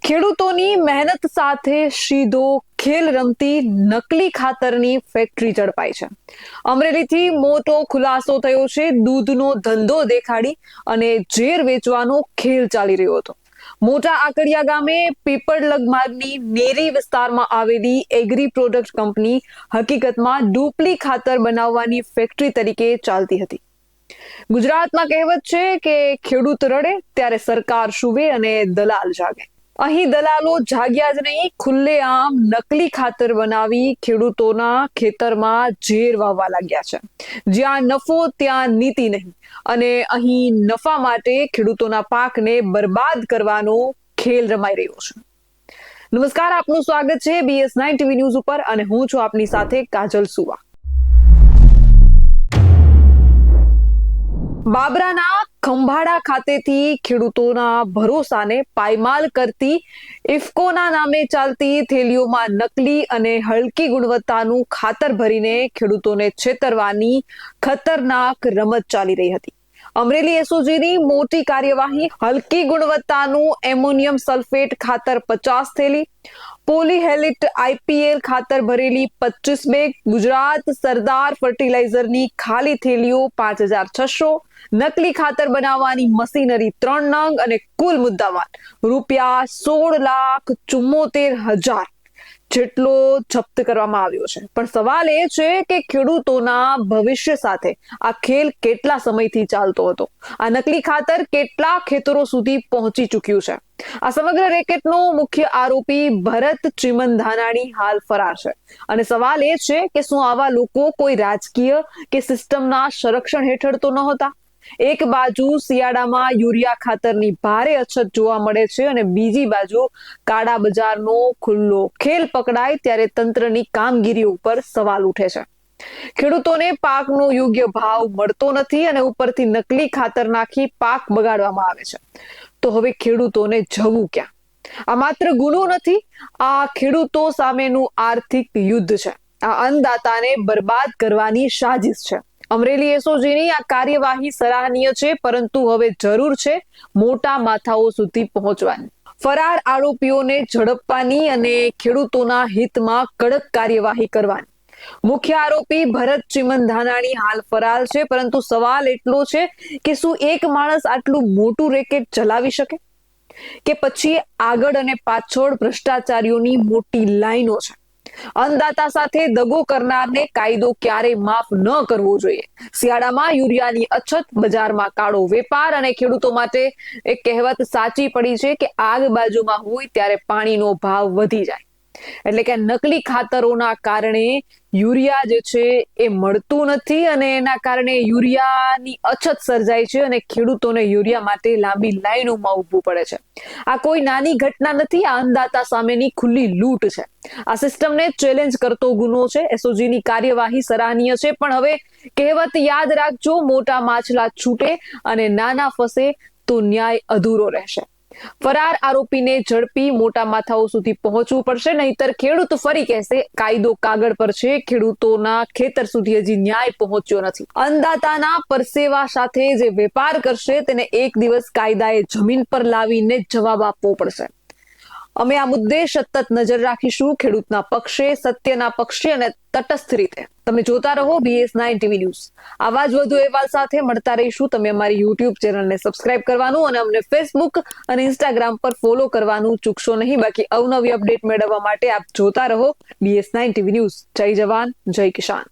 ખેડૂતોની મહેનત સાથે સીધો ખેલ રમતી નકલી ખાતરની ફેક્ટરી ઝડપાઈ છે. અમરેલીથી મોટો ખુલાસો થયો છે. દૂધનો ધંધો દેખાડી અને ઝેર વેચવાનો ખેલ ચાલી રહ્યો હતો. મોટા આકડિયા ગામે પીપળલગ માર્ગની નેરી વિસ્તારમાં આવેલી એગ્રી પ્રોડક્ટ કંપની હકીકતમાં ડુપ્લી ખાતર બનાવવાની ફેક્ટરી તરીકે ચાલતી હતી. ગુજરાતમાં કહેવત છે કે ખેડૂત રડે ત્યારે સરકાર સૂવે અને દલાલ જાગે. અહીં દલાલો જાગ્યા જ નહીં, ખુલ્લેઆમ નકલી ખાતર બનાવી ખેડૂતોના ખેતરમાં ઝેર વાવવા લાગ્યા છે. જ્યાં નફો ત્યાં નીતિ નહીં, અને અહીં નફા માટે ખેડૂતોના પાકને બરબાદ કરવાનો ખેલ રમાઈ રહ્યો છે. નમસ્કાર, આપનું સ્વાગત છે BS9 TV ન્યૂઝ ઉપર અને હું છું આપની સાથે કાજલ સુવા. બાબરાના ખંભાળા ખાતેથી ખેડૂતોના ભરોસાને પાયમાલ કરતી ઇફકોના નામે ચાલતી થેલીઓમાં નકલી અને હલકી ગુણવત્તાનું ખાતર ભરીને ખેડૂતોને છેતરવાની ખતરનાક રમત ચાલી રહી હતી. અમરેલી એસઓજીની મોટી કાર્યવાહી. હલકી ગુણવત્તાનું એમોનિયમ સલ્ફેટ ખાતર 50 થેલી, પોલીહેલિટ IPL ખાતર ભરેલી 25 બેગ, ગુજરાત સરદાર ફર્ટિલાઇઝરની ખાલી થેલીઓ 5600, નકલી ખાતર બનાવવાની મશીનરી 3 નંગ અને કુલ મુદ્દામાલ રૂપિયા 16,74,000 જેટલો જપ્ત કરવામાં આવ્યો છે. પણ સવાલ એ છે કે ખેડૂતોના ભવિષ્ય સાથે આ ખેલ કેટલા સમયથી ચાલતો હતો? આ નકલી ખાતર કેટલા ખેતરો સુધી પહોંચી ચૂક્યું છે? આ સમગ્ર રેકેટનો મુખ્ય આરોપી ભરત ચિમનધાનાણી હાલ ફરાર છે. અને સવાલ એ છે કે શું આવા લોકો કોઈ રાજકીય કે સિસ્ટમના સંરક્ષણ હેઠળ તો નહોતા? એક બાજુ શિયાળામાં યુરિયા ખાતરની ભારે અછત જોવા મળે છે અને બીજી બાજુ કાળા બજારનો ખુલ્લો ખેલ પકડાય ત્યારે તંત્રની કામગીરી ઉપર સવાલ ઉઠે છે. ખેડૂતોને પાકનો યોગ્ય ભાવ મળતો નથી અને ઉપરથી નકલી ખાતર નાખી પાક બગાડવામાં આવે છે. તો હવે ખેડૂતોને જવું ક્યાં? આ માત્ર ગુનો નથી, આ ખેડૂતો સામેનું આર્થિક યુદ્ધ છે. આ અન્નદાતાને બરબાદ કરવાની સાજિશ છે. અમરેલી એસઓજીની આ કાર્યવાહી સરાહનીય છે, પરંતુ હવે જરૂર છે મોટા માથાઓ સુધી પહોંચવાની, ફરાર આરોપીઓને ઝડપવાની અને ખેડૂતોના હિતમાં કડક કાર્યવાહી કરવાની. મુખ્ય આરોપી ભરત ચિમનધાનાણી હાલ ફરાર છે, પરંતુ સવાલ એટલો છે કે શું એક માણસ આટલું મોટું રેકેટ ચલાવી શકે? કે પછી આગળ અને પાછળ ભ્રષ્ટાચારીઓની મોટી લાઈનો છે? અન્નદાતા સાથે દગો કરનારને કાયદો ક્યારેય માફ ન કરવો જોઈએ. શિયાળામાં યુરિયાની અછત, બજારમાં કાળો વેપાર અને ખેડૂતો માટે એક કહેવત સાચી પડી છે કે આગ બાજુમાં હોય ત્યારે પાણીનો ભાવ વધી જાય. એટલે કે નકલી ખાતરોના કારણે યુરિયા જે છે એ મળતું નથી અને એના કારણે યુરિયાની અછત સર્જાય છે અને ખેડૂતોને યુરિયા માટે લાંબી લાઈનોમાં ઊભું પડે છે. આ કોઈ નાની ઘટના નથી, આ અન્નદાતા સામેની ખુલ્લી લૂંટ છે. આ સિસ્ટમને ચેલેન્જ કરતો ગુનો છે. એસઓજીની કાર્યવાહી સરાહનીય છે, પણ હવે કહેવત યાદ રાખજો, મોટા માછલા છૂટે અને નાના ફસે તો ન્યાય અધૂરો રહેશે. ફરાર આરોપીને ઝડપી મોટા માથાઓ સુધી પહોંચવું પડશે, નહીતર ખેડૂત ફરી કહેશે કાયદો કાગળ પર છે, ખેડૂતોના ખેતર સુધી હજી ન્યાય પહોંચ્યો નથી. અન્નદાતાના પરસેવા સાથે જે વેપાર કરશે તેને એક દિવસ કાયદાએ જમીન પર લાવીને જવાબ આપવો પડશે. અમે આ મુદ્દે સતત નજર રાખીશું, ખેડૂતના પક્ષે, સત્યના પક્ષે અને તટસ્થ રીતે. તમે જોતા રહો BS9 TV ન્યૂઝ. આવા જ વધુ અહેવાલ સાથે મળતા રહીશું. તમે અમારી YouTube ચેનલને સબસ્ક્રાઇબ કરવાનું અને અમને Facebook અને Instagram પર ફોલો કરવાનું ચૂકશો નહીં. બાકી અવનવી અપડેટ મેળવવા માટે આપ જોતા રહો BS9 TV ન્યૂઝ. જય જવાન, જય કિસાન.